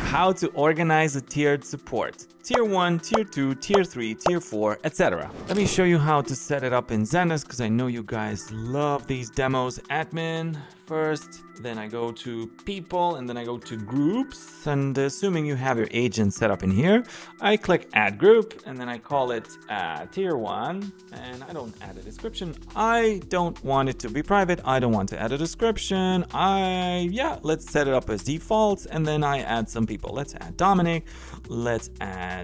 how to organize a tiered support. Tier 1, Tier 2, Tier 3, Tier 4, etc. Let me show you how to set it up in Zendesk because I know you guys love these demos. Admin first, then I go to people, and then I go to groups. And assuming you have your agent set up in here, I click add group, and then I call it Tier 1, and I don't add a description. I don't want it to be private. I don't want to add a description. Let's set it up as default, and then I add some people. Let's add Dominic. Let's add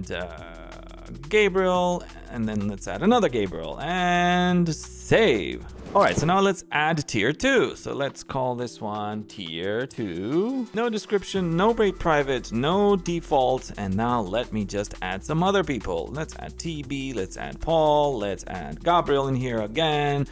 Gabriel, and then let's add another Gabriel and save. All right, so now let's add tier 2. So let's call this one tier 2. No description, no break private, no default. And now let me just add some other people. Let's add TB, let's add Paul, let's add Gabriel in here again.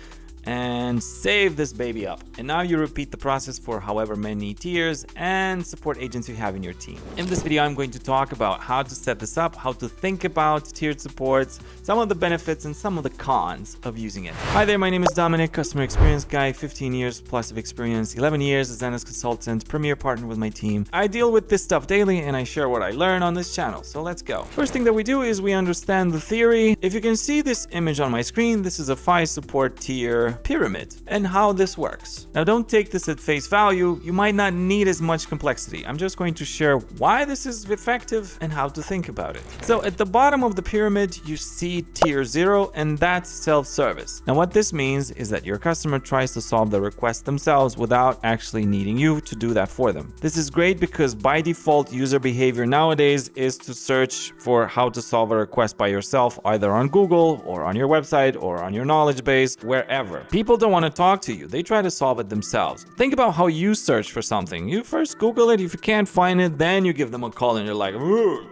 And save this baby up. And now you repeat the process for however many tiers and support agents you have in your team. In this video, I'm going to talk about how to set this up, how to think about tiered supports, some of the benefits and some of the cons of using it. Hi there, my name is Dominic, customer experience guy, 15 years plus of experience, 11 years as Zendesk consultant, premier partner with my team. I deal with this stuff daily and I share what I learn on this channel. So let's go. First thing that we do is we understand the theory. If you can see this image on my screen, this is a 5 support tier pyramid and how this works. Now don't take this at face value. You might not need as much complexity. I'm just going to share why this is effective and how to think about it. So at the bottom of the pyramid, you see tier 0, and that's self-service. Now what this means is that your customer tries to solve the request themselves without actually needing you to do that for them. This is great because by default, user behavior nowadays is to search for how to solve a request by yourself, either on Google or on your website or on your knowledge base, wherever. People don't want to talk to you. They try to solve it themselves. Think about how you search for something. You first Google it. If you can't find it, then you give them a call and you're like,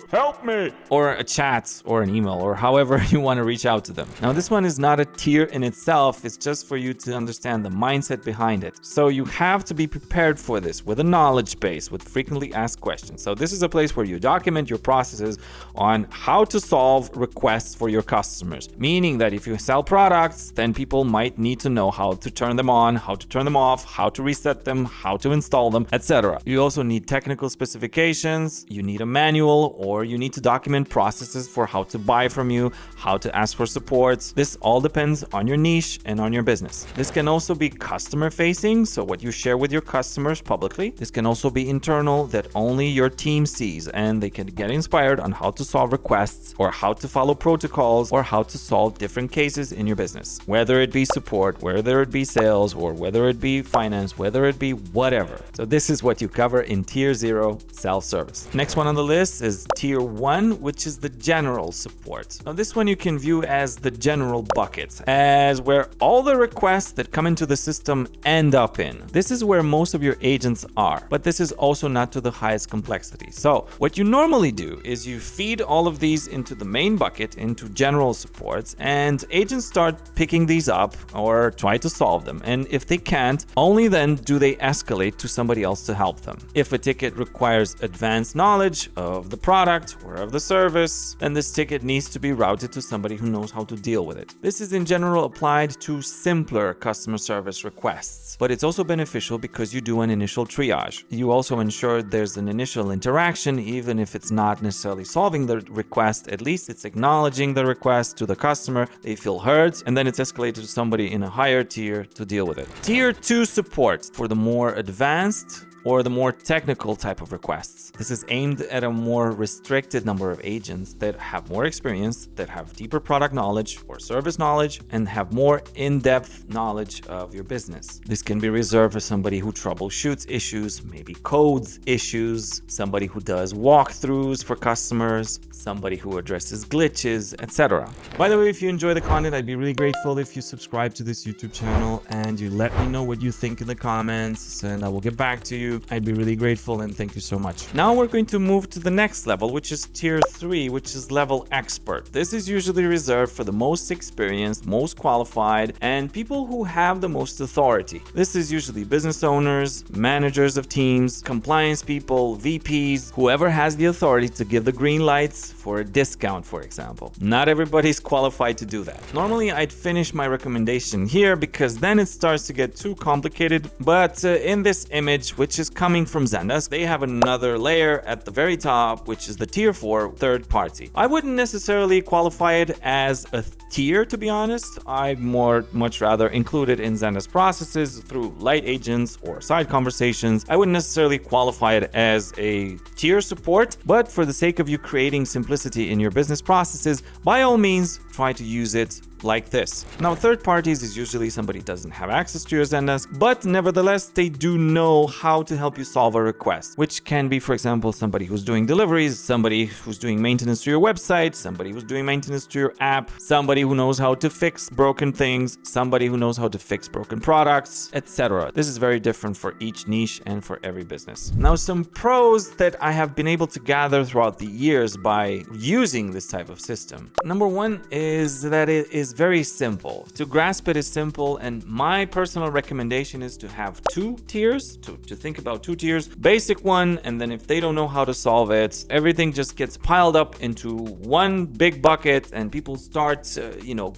help me. Or a chat or an email or however you want to reach out to them. Now, this one is not a tier in itself. It's just for you to understand the mindset behind it. So you have to be prepared for this with a knowledge base, with frequently asked questions. So this is a place where you document your processes on how to solve requests for your customers. Meaning that if you sell products, then people might need to know how to turn them on, how to turn them off, how to reset them, how to install them, etc. You also need technical specifications, you need a manual, or you need to document processes for how to buy from you, how to ask for support. This all depends on your niche and on your business. This can also be customer facing, so what you share with your customers publicly. This can also be internal, that only your team sees, and they can get inspired on how to solve requests or how to follow protocols or how to solve different cases in your business, whether it be support, whether it be sales, or whether it be finance, whether it be whatever. So this is what you cover in tier 0 self-service. Next one on the list is tier 1, which is the general support. Now this one you can view as the general bucket, as where all the requests that come into the system end up in. This is where most of your agents are, but this is also not to the highest complexity. So what you normally do is you feed all of these into the main bucket, into general supports, and agents start picking these up or try to solve them. And if they can't, only then do they escalate to somebody else to help them. If a ticket requires advanced knowledge of the product or of the service, then this ticket needs to be routed to somebody who knows how to deal with it. This is in general applied to simpler customer service requests, but it's also beneficial because you do an initial triage. You also ensure there's an initial interaction, even if it's not necessarily solving the request, at least it's acknowledging the request to the customer, they feel heard, and then it's escalated to somebody in a higher tier to deal with it. Tier 2 support for the more advanced or the more technical type of requests. This is aimed at a more restricted number of agents that have more experience, that have deeper product knowledge or service knowledge, and have more in-depth knowledge of your business. This can be reserved for somebody who troubleshoots issues, maybe codes issues, somebody who does walkthroughs for customers, somebody who addresses glitches, etc. By the way, if you enjoy the content, I'd be really grateful if you subscribe to this YouTube channel and you let me know what you think in the comments, and I will get back to you. I'd be really grateful, and thank you so much. Now we're going to move to the next level, which is tier 3, which is level expert. This is usually reserved for the most experienced, most qualified, and people who have the most authority. This is usually business owners, managers of teams, compliance people, VPs, whoever has the authority to give the green lights for a discount, for example. Not everybody's qualified to do that. Normally, I'd finish my recommendation here because then it starts to get too complicated, but in this image, which is coming from Zendesk. They have another layer at the very top, which is the tier 4 third party. I wouldn't necessarily qualify it as a tier, to be honest. I'd much rather include it in Zendesk processes through light agents or side conversations. I wouldn't necessarily qualify it as a tier support, but for the sake of you creating simplicity in your business processes, by all means, try to use it like this. Now, third parties is usually somebody who doesn't have access to your Zendesk, but nevertheless, they do know how to help you solve a request, which can be, for example, somebody who's doing deliveries, somebody who's doing maintenance to your website, somebody who's doing maintenance to your app, somebody who knows how to fix broken things, somebody who knows how to fix broken products, etc. This is very different for each niche and for every business. Now, some pros that I have been able to gather throughout the years by using this type of system. Number one is that it is very simple. To grasp it is simple, and my personal recommendation is to have two tiers, to think about two tiers. Basic one, and then if they don't know how to solve it, everything just gets piled up into one big bucket and people start,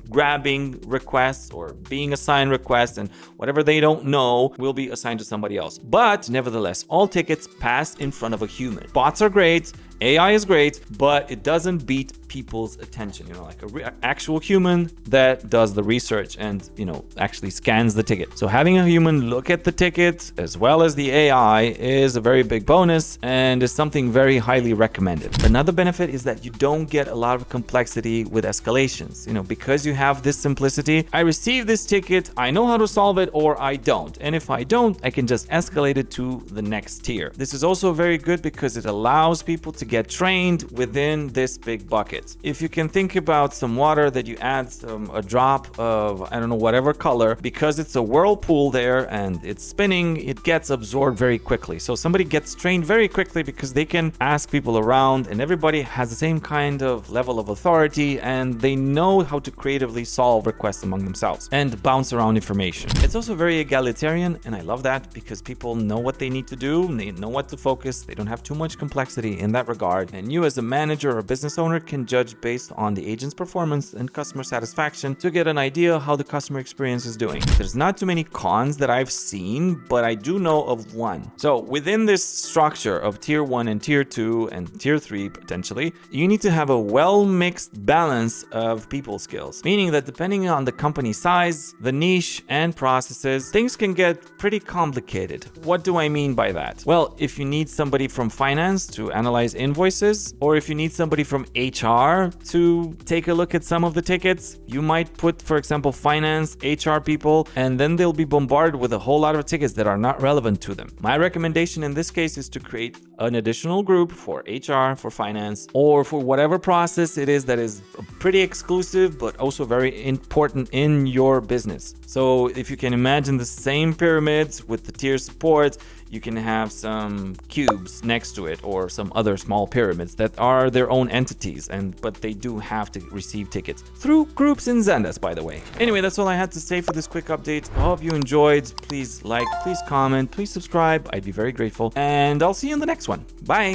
grabbing requests or being assigned requests, and whatever they don't know will be assigned to somebody else. But nevertheless, all tickets pass in front of a human. Bots are great. AI is great, but it doesn't beat people's attention, like an actual human that does the research and, actually scans the ticket. So having a human look at the ticket as well as the AI is a very big bonus and is something very highly recommended. Another benefit is that you don't get a lot of complexity with escalations. Because you have this simplicity, I receive this ticket, I know how to solve it, or I don't. And if I don't, I can just escalate it to the next tier. This is also very good because it allows people to get trained within this big bucket. If you can think about some water that you add a drop of, whatever color, because it's a whirlpool there and it's spinning, it gets absorbed very quickly. So somebody gets trained very quickly because they can ask people around and everybody has the same kind of level of authority and they know how to creatively solve requests among themselves and bounce around information. It's also very egalitarian, and I love that because people know what they need to do, they know what to focus, they don't have too much complexity in that regard. And you as a manager or business owner can judge based on the agent's performance and customer satisfaction to get an idea how the customer experience is doing. There's not too many cons that I've seen, but I do know of one. So within this structure of tier 1 and tier 2 and tier 3 potentially, you need to have a well-mixed balance of people skills, meaning that depending on the company size, the niche, and processes, things can get pretty complicated. What do I mean by that? Well, if you need somebody from finance to analyze invoices, or if you need somebody from HR to take a look at some of the tickets, you might put, for example, finance, HR people, and then they'll be bombarded with a whole lot of tickets that are not relevant to them. My recommendation in this case is to create an additional group for HR, for finance, or for whatever process it is that is pretty exclusive, but also very important in your business. So if you can imagine the same pyramids with the tier support, you can have some cubes next to it or some other small pyramids that are their own entities, but they do have to receive tickets through groups in Zendesk, by the way. Anyway, that's all I had to say for this quick update. I hope you enjoyed. Please like, please comment, please subscribe. I'd be very grateful. And I'll see you in the next one. Bye.